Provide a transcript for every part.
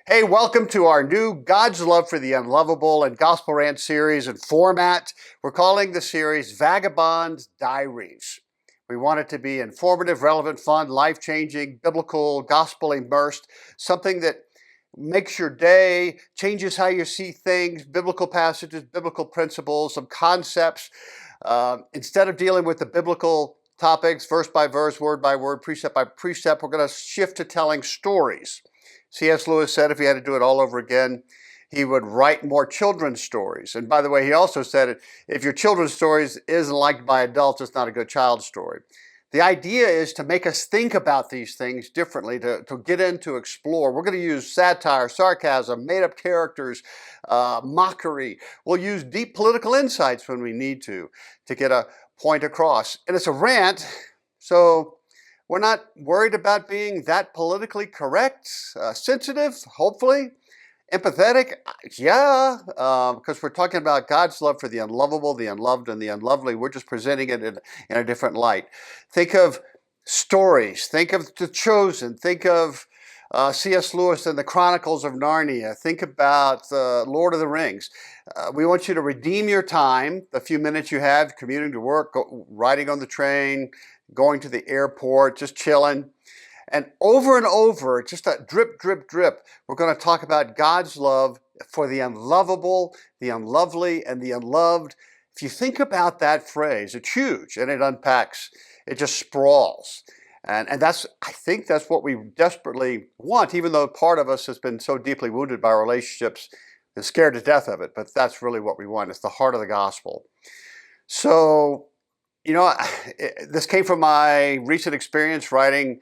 Hey, welcome to our new God's Love for the Unlovable and Gospel Rant series and format. We're calling the series Vagabond Diaries. We want it to be informative, relevant, fun, life-changing, biblical, gospel-immersed, something that makes your day, changes how you see things, biblical passages, biblical principles, some concepts. Instead of dealing with the biblical topics, verse by verse, word by word, precept by precept, we're going to shift to telling stories. C.S. Lewis said if he had to do it all over again, he would write more children's stories. And by the way, he also said if your children's stories isn't liked by adults, it's not a good child story. The idea is to make us think about these things differently, to get in, to explore. We're going to use satire, sarcasm, made-up characters, mockery. We'll use deep political insights when we need to get a point across. And it's a rant, so we're not worried about being that politically correct, sensitive, hopefully, empathetic, yeah, because we're talking about God's love for the unlovable, the unloved, and the unlovely. We're just presenting it in a different light. Think of stories. Think of The Chosen. Think of C.S. Lewis and the Chronicles of Narnia. Think about Lord of the Rings. We want you to redeem your time, the few minutes you have commuting to work, riding on the train, going to the airport, just chilling. And over, just a drip, drip, drip, we're going to talk about God's love for the unlovable, the unlovely, and the unloved. If you think about that phrase, it's huge, and it unpacks, it just sprawls. And I think that's what we desperately want, even though part of us has been so deeply wounded by our relationships and scared to death of it. But that's really what we want. It's the heart of the gospel. So, this came from my recent experience writing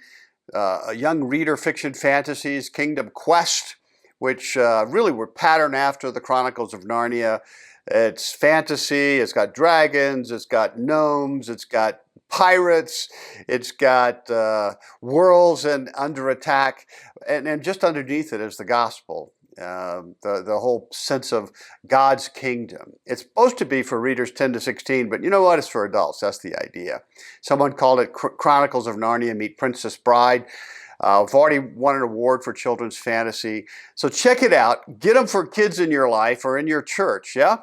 young reader fiction fantasies, Kingdom Quest, which really were patterned after the Chronicles of Narnia. It's fantasy, it's got dragons, it's got gnomes, it's got pirates, it's got worlds and under attack, and just underneath it is the gospel. The whole sense of God's kingdom. It's supposed to be for readers 10 to 16, but you know what? It's for adults. That's the idea. Someone called it Chronicles of Narnia Meet Princess Bride. I've already won an award for children's fantasy. So check it out. Get them for kids in your life or in your church, yeah?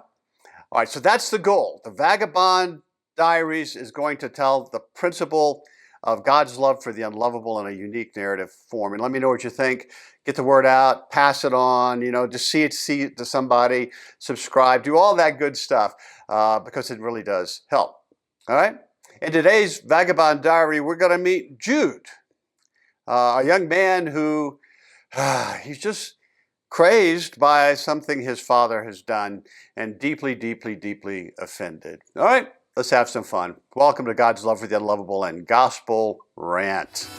All right, so that's the goal. The Vagabond Diaries is going to tell the principle of God's love for the unlovable in a unique narrative form. And let me know what you think. Get the word out, pass it on, just see it to somebody, subscribe, do all that good stuff because it really does help. All right? In today's Vagabond Diary, we're going to meet Jude, a young man who he's just crazed by something his father has done and deeply, deeply, deeply offended. All right? Let's have some fun. Welcome to God's Love for the Unlovable and Gospel Rant.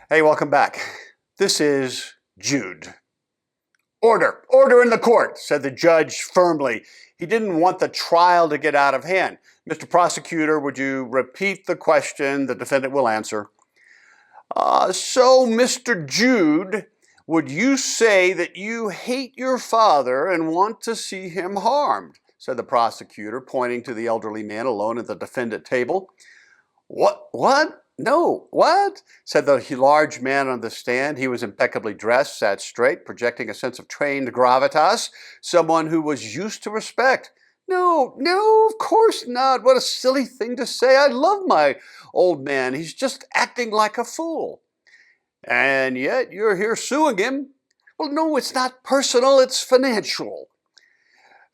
Hey, welcome back. This is Jude. Order in the court, said the judge firmly. He didn't want the trial to get out of hand. Mr. Prosecutor, would you repeat the question? The defendant will answer. So, Mr. Jude, would you say that you hate your father and want to see him harmed? Said the prosecutor, pointing to the elderly man alone at the defendant table. What? No, what? Said the large man on the stand. He was impeccably dressed, sat straight, projecting a sense of trained gravitas, someone who was used to respect. No, of course not. What a silly thing to say. I love my old man. He's just acting like a fool. And yet you're here suing him. Well, no, it's not personal, it's financial.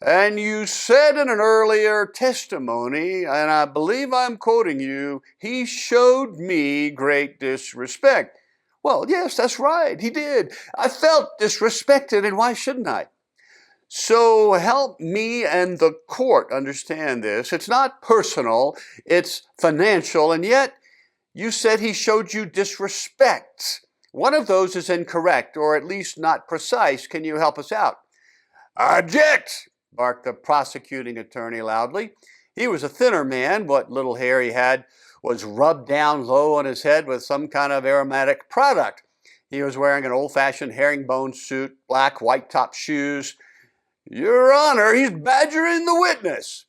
And you said in an earlier testimony, and I believe I'm quoting you, he showed me great disrespect. Well, yes, that's right, he did. I felt disrespected, and why shouldn't I? So help me and the court understand this. It's not personal, it's financial, and yet you said he showed you disrespect. One of those is incorrect, or at least not precise. Can you help us out? Object! Barked the prosecuting attorney loudly. He was a thinner man. What little hair he had was rubbed down low on his head with some kind of aromatic product. He was wearing an old-fashioned herringbone suit, black white-top shoes. "Your Honor, he's badgering the witness."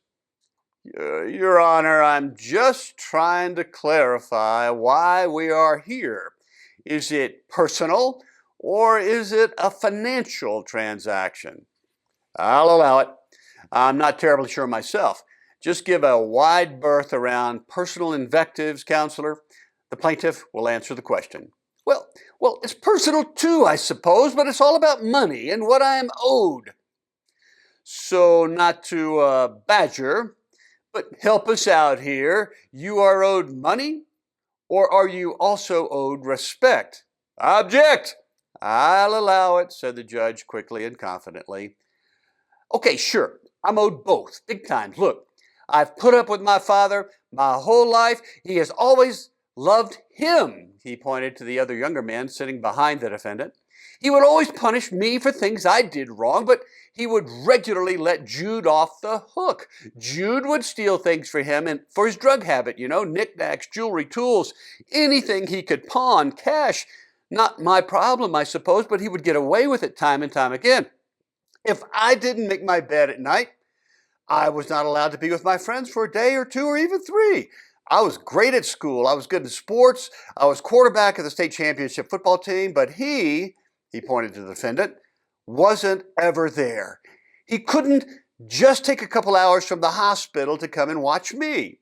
Your Honor, I'm just trying to clarify why we are here. Is it personal or is it a financial transaction?" "I'll allow it. I'm not terribly sure myself. Just give a wide berth around personal invectives, counselor. The plaintiff will answer the question." Well, it's personal too, I suppose, but it's all about money and what I am owed." "So, not to badger, but help us out here. You are owed money, or are you also owed respect?" "Object!" "I'll allow it," said the judge quickly and confidently. "Okay, sure. I'm owed both, big time. Look, I've put up with my father my whole life. He has always loved him." He pointed to the other younger man sitting behind the defendant. "He would always punish me for things I did wrong, but he would regularly let Jude off the hook. Jude would steal things for him and for his drug habit, knickknacks, jewelry, tools, anything he could pawn, cash. Not my problem, I suppose, but he would get away with it time and time again. If I didn't make my bed at night, I was not allowed to be with my friends for a day or two or even 3. I was great at school. I was good in sports. I was quarterback of the state championship football team, but he pointed to the defendant, wasn't ever there. He couldn't just take a couple hours from the hospital to come and watch me."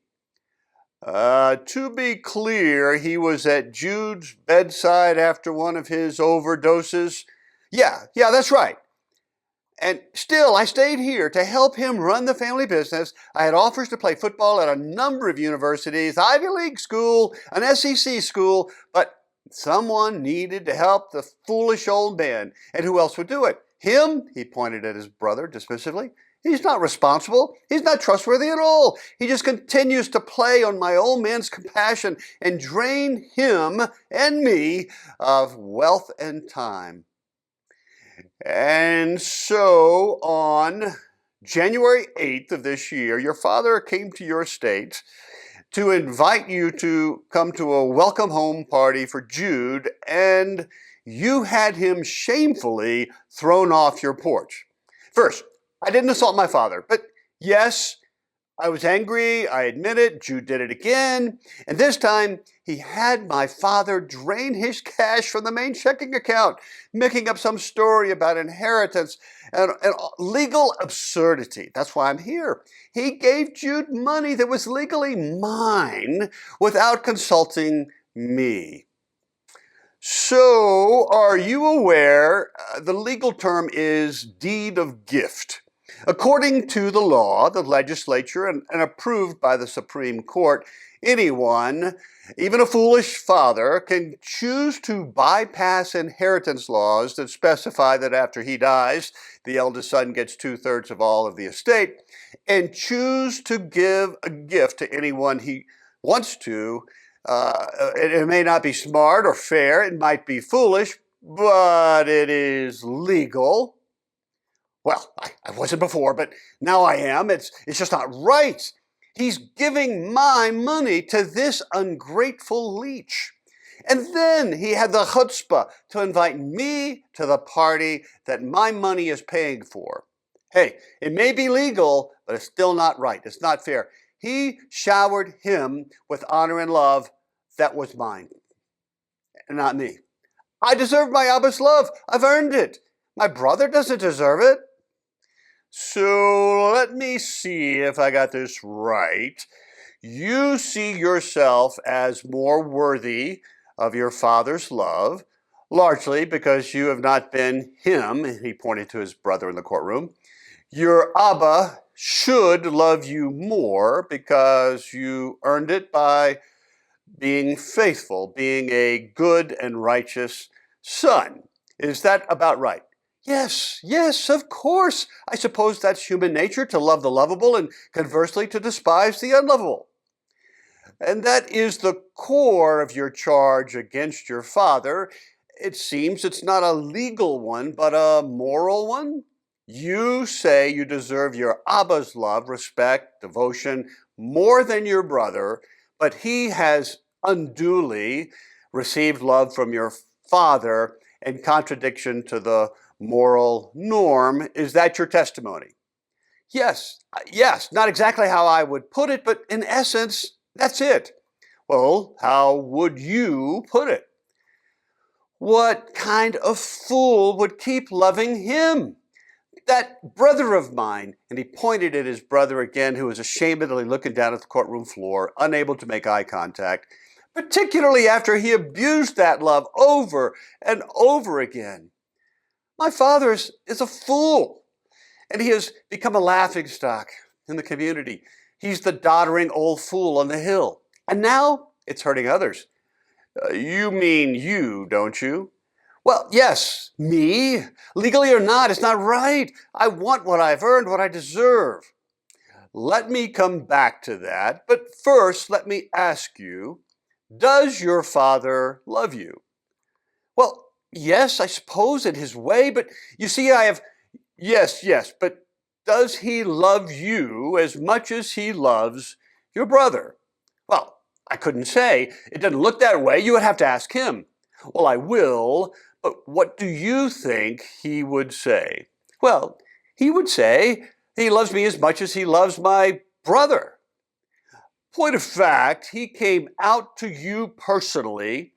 To be clear, he was at Jude's bedside after one of his overdoses?" Yeah, that's right. "And still, I stayed here to help him run the family business. I had offers to play football at a number of universities, Ivy League school, an SEC school, but someone needed to help the foolish old man. And who else would do it? Him?" He pointed at his brother dismissively. "He's not responsible. He's not trustworthy at all. He just continues to play on my old man's compassion and drain him and me of wealth and time." And so on January 8th of this year, your father came to your estate to invite you to come to a welcome home party for Jude, and you had him shamefully thrown off your porch. First, I didn't assault my father, but yes, I was angry, I admit it. Jude did it again, and this time he had my father drain his cash from the main checking account, making up some story about inheritance and legal absurdity. That's why I'm here. He gave Jude money that was legally mine without consulting me. So, are you aware the legal term is deed of gift? According to the law, the legislature, and approved by the Supreme Court, anyone, even a foolish father, can choose to bypass inheritance laws that specify that after he dies, the eldest son gets 2/3 of all of the estate, and choose to give a gift to anyone he wants to. It may not be smart or fair, it might be foolish, but it is legal. Well, I wasn't before, but now I am. It's just not right. He's giving my money to this ungrateful leech. And then he had the chutzpah to invite me to the party that my money is paying for. Hey, it may be legal, but it's still not right. It's not fair. He showered him with honor and love that was mine, and not me. I deserve my Abba's love. I've earned it. My brother doesn't deserve it. So let me see if I got this right. You see yourself as more worthy of your father's love, largely because you have not been him, he pointed to his brother in the courtroom. Your Abba should love you more because you earned it by being faithful, being a good and righteous son. Is that about right? Yes, of course. I suppose that's human nature, to love the lovable and conversely to despise the unlovable. And that is the core of your charge against your father. It seems it's not a legal one, but a moral one. You say you deserve your Abba's love, respect, devotion more than your brother, but he has unduly received love from your father in contradiction to the moral norm. Is that your testimony? Yes, yes, not exactly how I would put it, but in essence, that's it. Well, how would you put it? What kind of fool would keep loving him? That brother of mine, and he pointed at his brother again, who was ashamedly looking down at the courtroom floor, unable to make eye contact, particularly after he abused that love over and over again. My father is a fool, and he has become a laughingstock in the community. He's the doddering old fool on the hill, and now it's hurting others. You mean you, don't you? Well, yes, me. Legally or not, it's not right. I want what I've earned, what I deserve. Let me come back to that, but first let me ask you, does your father love you? Well, yes, I suppose in his way, but you see, yes, but does he love you as much as he loves your brother? Well, I couldn't say. It doesn't look that way. You would have to ask him. Well, I will, but what do you think he would say? Well, he would say he loves me as much as he loves my brother. Point of fact, he came out to you personally,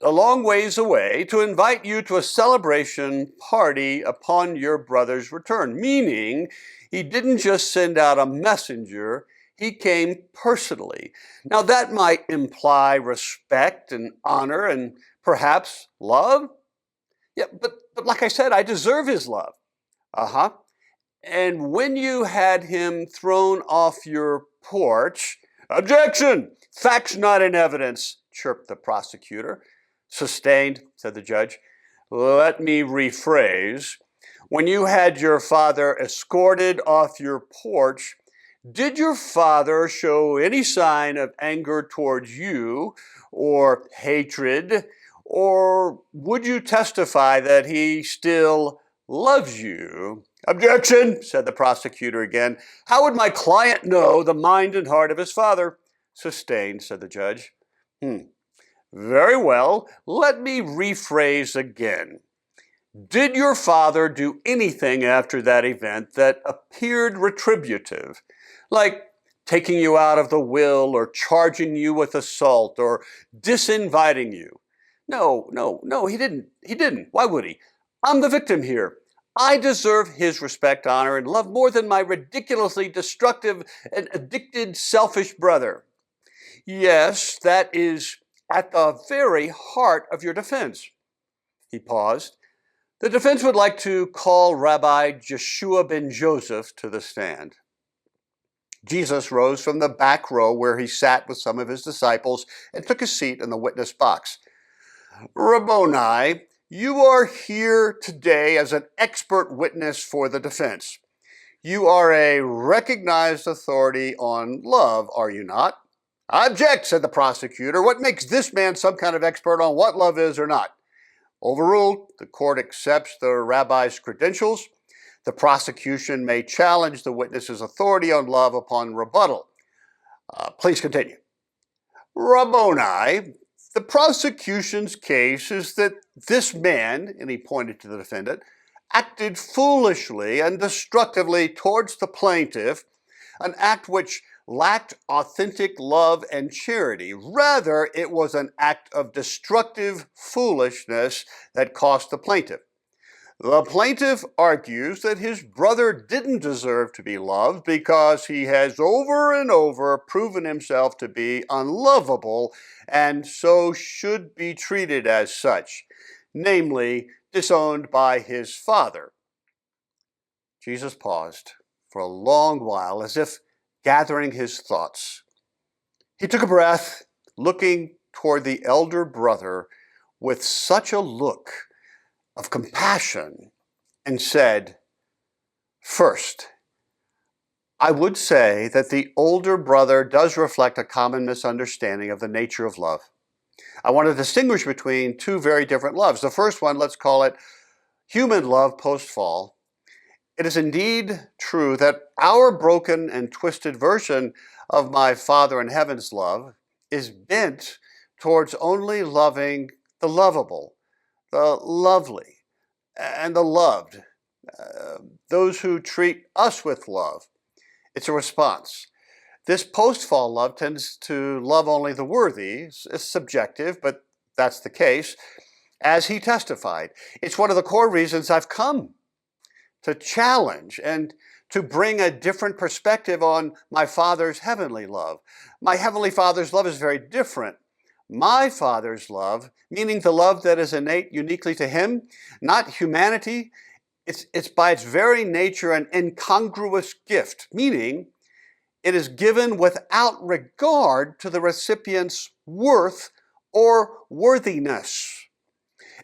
a long ways away, to invite you to a celebration party upon your brother's return, meaning he didn't just send out a messenger, he came personally. Now that might imply respect and honor and perhaps love. Yeah, but like I said, I deserve his love. Uh-huh. And when you had him thrown off your porch, objection! Facts not in evidence, chirped the prosecutor. Sustained, said the judge. Let me rephrase. When you had your father escorted off your porch, did your father show any sign of anger towards you or hatred, or would you testify that he still loves you? Objection, said the prosecutor again. How would my client know the mind and heart of his father? Sustained, said the judge. Very well, let me rephrase again. Did your father do anything after that event that appeared retributive, like taking you out of the will or charging you with assault or disinviting you? No, he didn't. Why would he? I'm the victim here. I deserve his respect, honor, and love more than my ridiculously destructive and addicted, selfish brother. Yes, that is at the very heart of your defense. He paused. The defense would like to call Rabbi Joshua ben Joseph to the stand. Jesus rose from the back row where he sat with some of his disciples and took a seat in the witness box. Rabboni, you are here today as an expert witness for the defense. You are a recognized authority on love, are you not? I object, said the prosecutor. What makes this man some kind of expert on what love is or not? Overruled, the court accepts the rabbi's credentials. The prosecution may challenge the witness's authority on love upon rebuttal. Please continue. Rabboni, the prosecution's case is that this man, and he pointed to the defendant, acted foolishly and destructively towards the plaintiff, an act which lacked authentic love and charity. Rather, it was an act of destructive foolishness that cost the plaintiff. The plaintiff argues that his brother didn't deserve to be loved because he has over and over proven himself to be unlovable and so should be treated as such, namely disowned by his father. Jesus paused for a long while as if gathering his thoughts. He took a breath, looking toward the elder brother with such a look of compassion, and said, First, I would say that the older brother does reflect a common misunderstanding of the nature of love. I want to distinguish between two very different loves. The first one, let's call it human love post-fall. It is indeed true that our broken and twisted version of my Father in Heaven's love is bent towards only loving the lovable, the lovely, and the loved, those who treat us with love. It's a response. This post-fall love tends to love only the worthy. It's subjective, but that's the case, as he testified. It's one of the core reasons I've come to challenge and to bring a different perspective on my Father's heavenly love. My Heavenly Father's love is very different. My Father's love, meaning the love that is innate uniquely to Him, not humanity, it's by its very nature an incongruous gift, meaning it is given without regard to the recipient's worth or worthiness.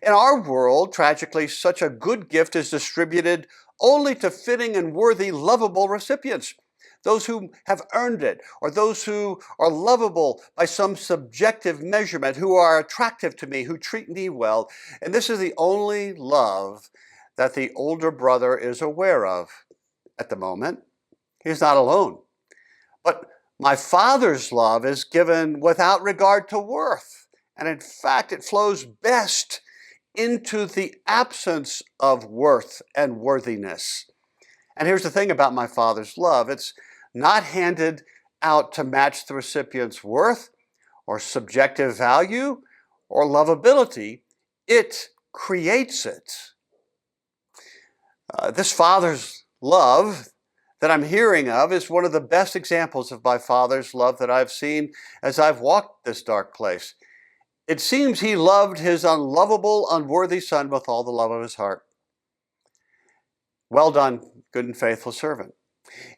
In our world, tragically, such a good gift is distributed only to fitting and worthy, lovable recipients, those who have earned it, or those who are lovable by some subjective measurement, who are attractive to me, who treat me well. And this is the only love that the older brother is aware of at the moment. He's not alone. But my Father's love is given without regard to worth. And in fact, it flows best into the absence of worth and worthiness. And here's the thing about my Father's love. It's not handed out to match the recipient's worth or subjective value or lovability. It creates it. This Father's love that I'm hearing of is one of the best examples of my Father's love that I've seen as I've walked this dark place. It seems He loved His unlovable, unworthy Son with all the love of His heart. Well done, good and faithful servant.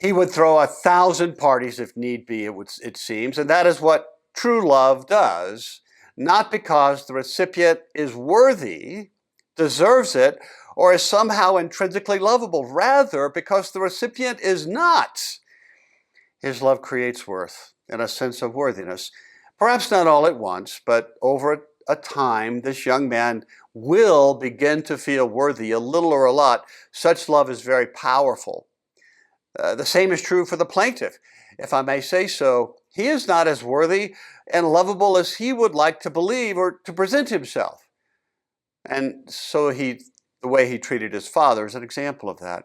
He would throw 1,000 parties if need be, it seems, and that is what true love does, not because the recipient is worthy, deserves it, or is somehow intrinsically lovable. Rather, because the recipient is not. His love creates worth and a sense of worthiness. Perhaps not all at once, but over a time, this young man will begin to feel worthy, a little or a lot. Such love is very powerful. The same is true for the plaintiff. If I may say so, he is not as worthy and lovable as he would like to believe or to present himself. And so the way he treated his father is an example of that.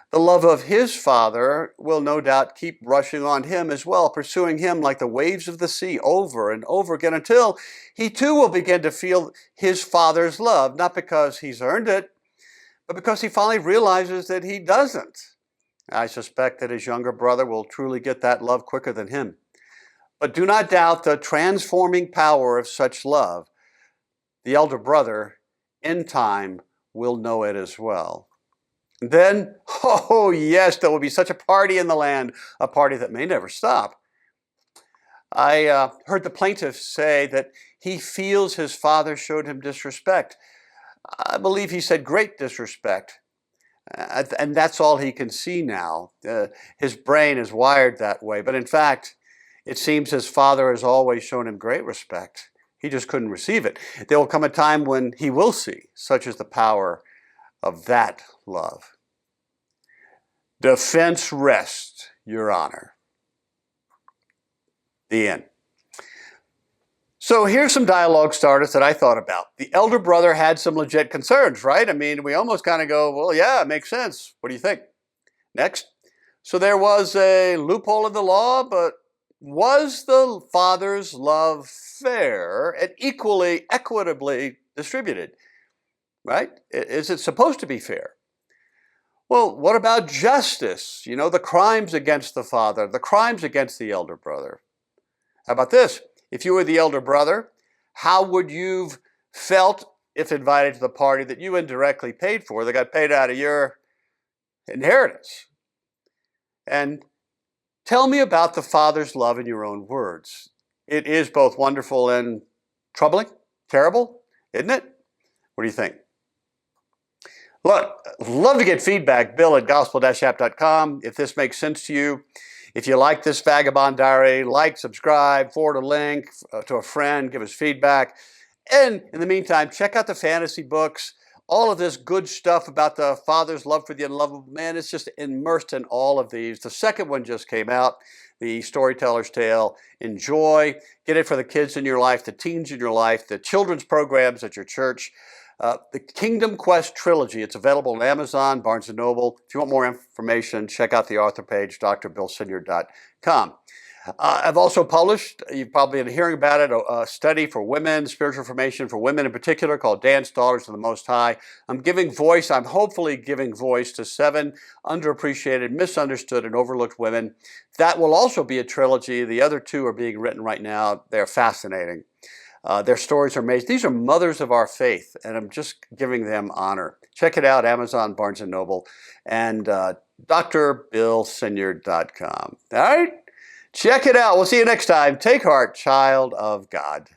The love of his father will no doubt keep rushing on him as well, pursuing him like the waves of the sea over and over again until he too will begin to feel his father's love, not because he's earned it, but because he finally realizes that he doesn't. I suspect that his younger brother will truly get that love quicker than him. But do not doubt the transforming power of such love. The elder brother, in time, will know it as well. Then, oh yes, there will be such a party in the land, a party that may never stop. I heard the plaintiff say that he feels his father showed him disrespect. I believe he said great disrespect. And that's all he can see now. His brain is wired that way. But in fact, it seems his father has always shown him great respect. He just couldn't receive it. There will come a time when he will see, such is the power of that love. Defense rests, Your Honor. The end. So here's some dialogue starters that I thought about. The elder brother had some legit concerns, right? I mean, we almost kind of go, well, yeah, it makes sense. What do you think? Next. So there was a loophole in the law, but was the father's love fair and equitably distributed? Right? Is it supposed to be fair? Well, what about justice? You know, the crimes against the father, the crimes against the elder brother. How about this? If you were the elder brother, how would you have felt if invited to the party that you indirectly paid for, that got paid out of your inheritance? And tell me about the Father's love in your own words. It is both wonderful and troubling, terrible, isn't it? What do you think? Look, love to get feedback. Bill at gospel-app.com. If this makes sense to you, if you like this Vagabond Diary, like, subscribe, forward a link to a friend, give us feedback. And in the meantime, check out the fantasy books. All of this good stuff about the Father's love for the unlovable man is just immersed in all of these. The second one just came out, The Storyteller's Tale. Enjoy. Get it for the kids in your life, the teens in your life, the children's programs at your church. The Kingdom Quest trilogy. It's available on Amazon, Barnes & Noble. If you want more information, check out the author page, drbillsinyard.com. I've also published, you've probably been hearing about it, a study for women, spiritual formation for women in particular, called Dance Daughters of the Most High. I'm hopefully giving voice to 7 underappreciated, misunderstood, and overlooked women. That will also be a trilogy. The other 2 are being written right now. They're fascinating. Their stories are amazing. These are mothers of our faith, and I'm just giving them honor. Check it out, Amazon, Barnes & Noble, and drbillsinyard.com. All right? Check it out. We'll see you next time. Take heart, child of God.